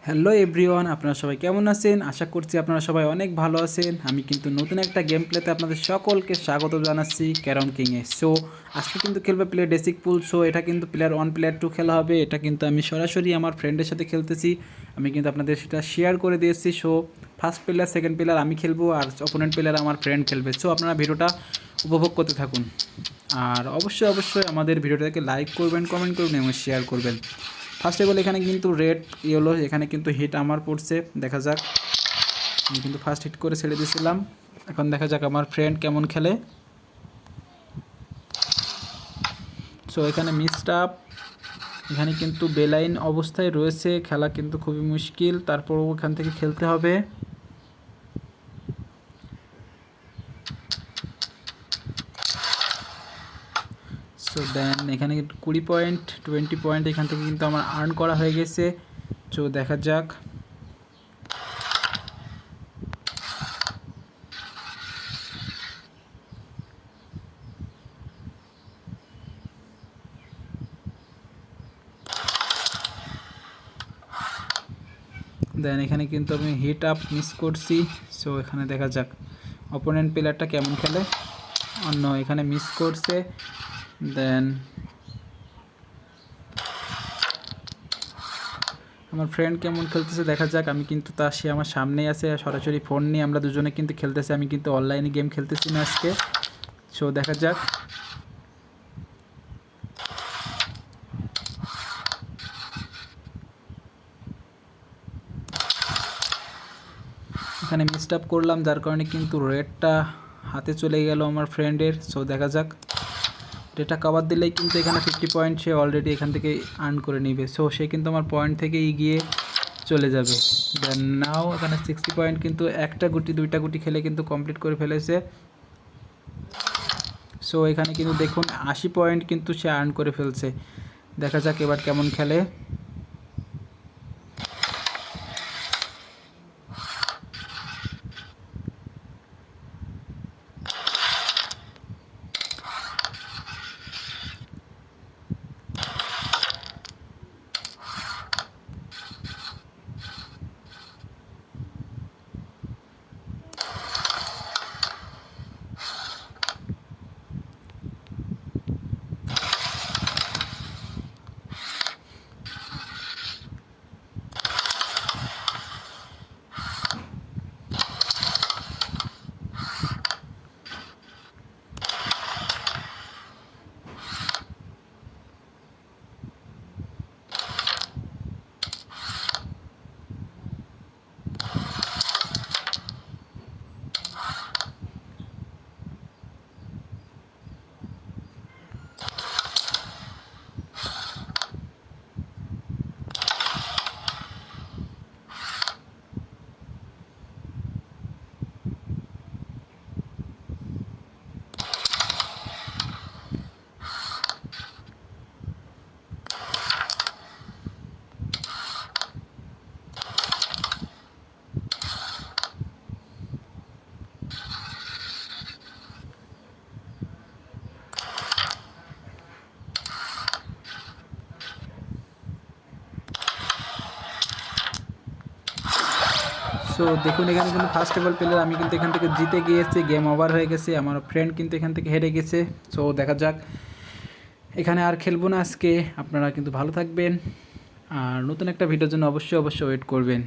Hello everyone, আপনারা সবাই কেমন আছেন? আশা করছি আপনারা সবাই অনেক ভালো আছেন। আমি কিন্তু নতুন একটা গেম প্লেতে আপনাদের সকলকে স্বাগত জানাচ্ছি ক্যারম কিংয়ে। সো আজকে কিন্তু খেলবে প্লেয়ার বেসিক পুল। সো এটা কিন্তু প্লেয়ার 1 প্লেয়ার 2 খেলা হবে। এটা কিন্তু আমি সরাসরি আমার ফ্রেন্ডের সাথে খেলতেছি। আমি কিন্তু আপনাদের সেটা শেয়ার করে দিয়েছি। So first player second player আমি খেলবো আর অপোনেন্ট প্লেয়ার আমার ফ্রেন্ড খেলবে। সো আপনারা ভিডিওটা উপভোগ করতে থাকুন। আর অবশ্যই আমাদের ভিডিওটাকে লাইক করবেন, কমেন্ট করবেন এবং শেয়ার করবেন। ফার্স্ট অফ অল এখানে কিন্তু রেড ইয়েলো, এখানে কিন্তু হিট আমার পড়ছে। দেখা যাক, আমি কিন্তু ফার্স্ট হিট করে ছেড়ে দিয়েছিলাম। এখন দেখা যাক আমার ফ্রেন্ড কেমন খেলে। সো এখানে মিসড আপ, এখানে কিন্তু বেলাইন অবস্থায় রয়েছে, খেলা কিন্তু খুবই মুশকিল, তারপরও ওখান থেকে খেলতে হবে। সো দেন এখানে 20 পয়েন্ট 20 পয়েন্ট এখান থেকে কিন্তু আমার আর্ন করা হয়ে গেছে। সো দেখা যাক, দেন এখানে কিন্তু আমি হিট আপ মিস করছি। সো এখানে দেখা যাক অপোনেন্ট প্লেয়ারটা কেমন খেলে। অন্য এখানে মিস করছে। দেন আমার ফ্রেন্ড কেমন খেলতেছে দেখা যাক। আমি কিন্তু সে আমার সামনেই আছে, সরাসরি ফোন নিয়ে আমরা দুজনে কিন্তু খেলতেছি। আমি কিন্তু অনলাইনে গেম খেলতেছি না আজকে। সো দেখা যাক, এখানে মিসড আপ করলাম, যার কারণে কিন্তু রেডটা হাতে চলে গেল আমার ফ্রেন্ডের। সো দেখা যাক, রেডটা কভার দিলেই কিন্তু এখানে 50 পয়েন্ট সে অলরেডি এখান থেকে আর্ন করে নিবে। সো সে কিন্তু আমার পয়েন্ট থেকে এগিয়ে চলে যাবে। দেন নাও এখানে 60 পয়েন্ট কিন্তু একটা গুটি দুইটা গুটি খেলে কিন্তু কমপ্লিট করে ফেলেছে। সো এখানে কিন্তু দেখুন 80 পয়েন্ট কিন্তু সে আর্ন করে ফেলছে। দেখা যাক এবার কেমন খেলে। সো দেখুন এখানে কিন্তু ফার্স্ট অফ অল প্লেয়ার আমি কিন্তু এখান থেকে জিতে গিয়েছি, গেম ওভার হয়ে গেছে, আমার ফ্রেন্ড কিন্তু এখান থেকে হেরে গেছে। সো দেখা যাক, এখানে আর খেলবো না আজকে। আপনারা কিন্তু ভালো থাকবেন আর নতুন একটা ভিডিওর জন্য অবশ্যই ওয়েট করবেন।